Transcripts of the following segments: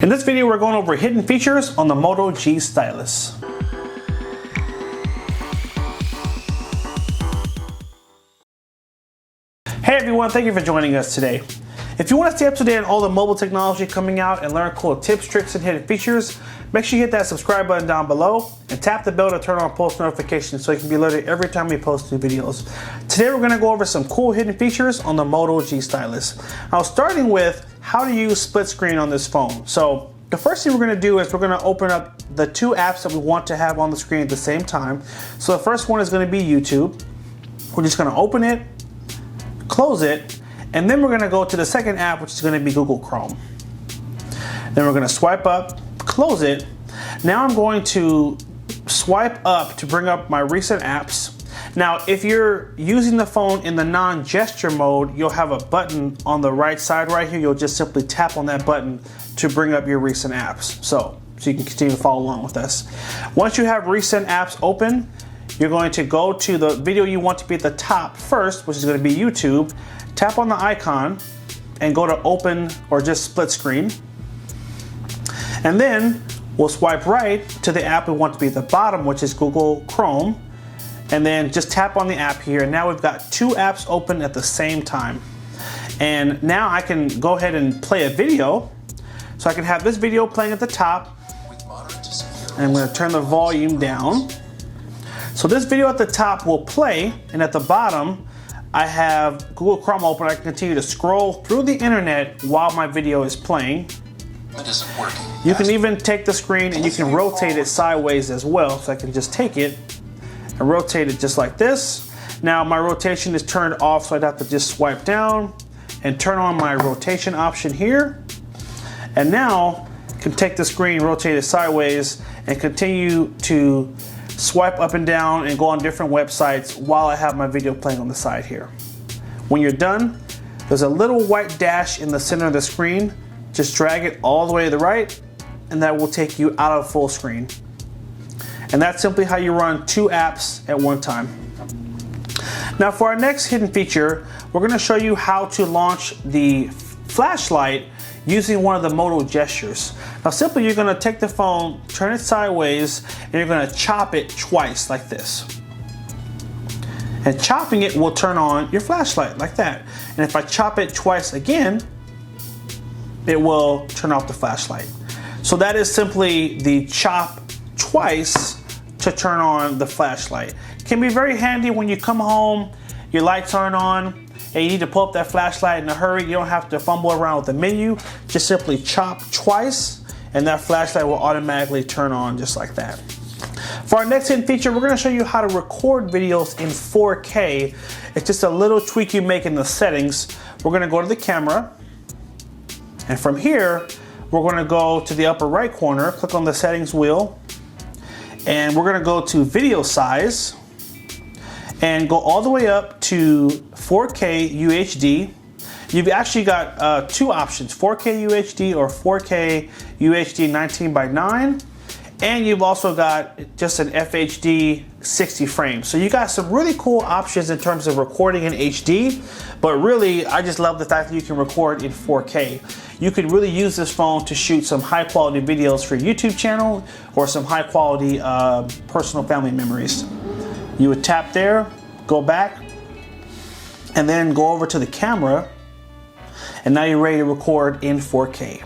In this video, we're going over hidden features on the Moto G Stylus. Hey everyone, thank you for joining us today. If you want to stay up to date on all the mobile technology coming out and learn cool tips, tricks, and hidden features, make sure you hit that subscribe button down below and tap the bell to turn on post notifications so you can be alerted every time we post new videos. Today we're going to go over some cool hidden features on the Moto G Stylus. Now, starting with how to use split screen on this phone. So the first thing we're going to do is we're going to open up the two apps that we want to have on the screen at the same time. So the first one is going to be YouTube. We're just going to open it, close it, and then we're going to go to the second app, which is going to be Google Chrome. Then we're going to swipe up, close it. Now I'm going to swipe up to bring up my recent apps. Now, if you're using the phone in the non-gesture mode, you'll have a button on the right side right here. You'll just simply tap on that button to bring up your recent apps. So you can continue to follow along with us. Once you have recent apps open, you're going to go to the video you want to be at the top first, which is going to be YouTube. Tap on the icon and go to open or just split screen. And then we'll swipe right to the app we want to be at the bottom, which is Google Chrome. And then just tap on the app here. And now we've got two apps open at the same time. And now I can go ahead and play a video. So I can have this video playing at the top. And I'm going to turn the volume down. So this video at the top will play, and at the bottom I have Google Chrome open. I can continue to scroll through the internet while my video is playing. It isn't working. You can even take the screen and you can rotate it sideways as well. So I can just take it and rotate it just like this. Now my rotation is turned off, so I'd have to just swipe down and turn on my rotation option here. And now I can take the screen, rotate it sideways, and continue to swipe up and down and go on different websites while I have my video playing on the side here. When you're done, there's a little white dash in the center of the screen. Just drag it all the way to the right, and that will take you out of full screen. And that's simply how you run two apps at one time. Now for our next hidden feature, we're going to show you how to launch the flashlight using one of the Moto gestures. Now simply you're going to take the phone, turn it sideways, and you're going to chop it twice like this. And chopping it will turn on your flashlight like that. And if I chop it twice again, it will turn off the flashlight. So that is simply the chop twice to turn on the flashlight. It can be very handy when you come home, your lights aren't on, and you need to pull up that flashlight in a hurry. You don't have to fumble around with the menu. Just simply chop twice and that flashlight will automatically turn on just like that. For our next hidden feature, we're going to show you how to record videos in 4K. It's just a little tweak you make in the settings. We're going to go to the camera, and from here we're going to go to the upper right corner, click on the settings wheel, and we're going to go to video size and go all the way up to 4K UHD. You've actually got two options, 4K UHD or 4K UHD 19:9, and you've also got just an FHD 60 frames. So you got some really cool options in terms of recording in HD, but really I just love the fact that you can record in 4K. You could really use this phone to shoot some high quality videos for your YouTube channel or some high quality personal family memories. You would tap there, go back, and then go over to the camera, and now you're ready to record in 4K.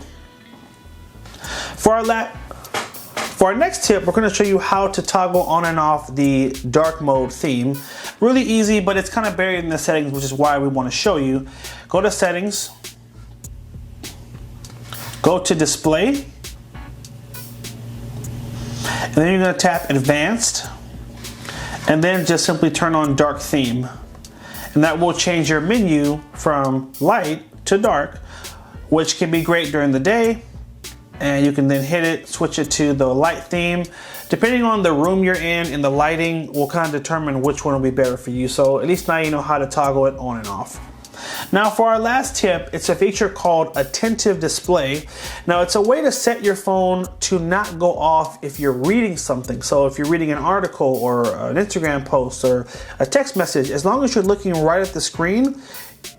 For our next tip, we're going to show you how to toggle on and off the dark mode theme. Really easy, but it's kind of buried in the settings, which is why we want to show you. Go to settings, go to display, and then you're going to tap advanced, and then just simply turn on dark theme. And that will change your menu from light to dark, which can be great during the day. And you can then hit it, switch it to the light theme. Depending on the room you're in and the lighting will kind of determine which one will be better for you. So at least now you know how to toggle it on and off. Now for our last tip, it's a feature called attentive display. Now it's a way to set your phone to not go off if you're reading something. So if you're reading an article or an Instagram post or a text message, as long as you're looking right at the screen,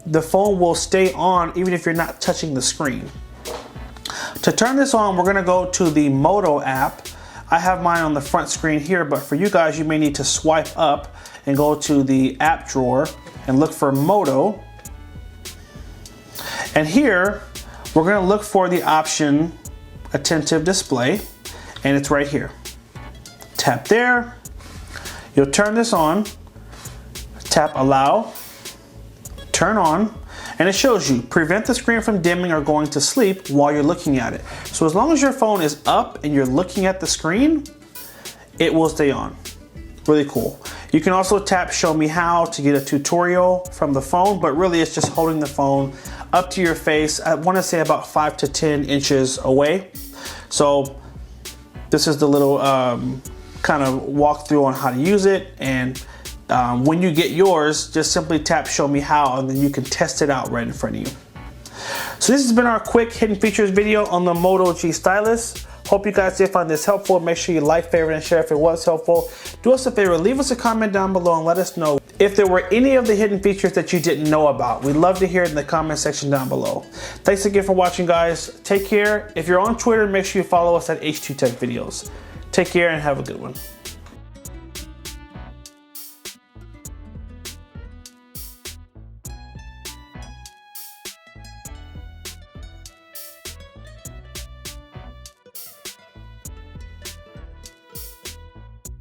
the phone will stay on even if you're not touching the screen. To turn this on, we're gonna go to the Moto app. I have mine on the front screen here, but for you guys, you may need to swipe up and go to the app drawer and look for Moto. And here, we're gonna look for the option Attentive Display, and it's right here. Tap there, you'll turn this on, tap Allow, turn on, and it shows you, prevent the screen from dimming or going to sleep while you're looking at it. So as long as your phone is up and you're looking at the screen, it will stay on. Really cool. You can also tap Show Me How to get a tutorial from the phone, but really it's just holding the phone up to your face. I want to say about 5 to 10 inches away. So this is the little kind of walkthrough on how to use it. And when you get yours, just simply tap Show Me How, and then you can test it out right in front of you. So this has been our quick hidden features video on the Moto G Stylus. Hope you guys did find this helpful. Make sure you like, favorite, and share if it was helpful. Do us a favor, leave us a comment down below and let us know if there were any of the hidden features that you didn't know about. We'd love to hear it in the comment section down below. Thanks again for watching, guys. Take care. If you're on Twitter, make sure you follow us at H2Tech Videos. Take care and have a good one.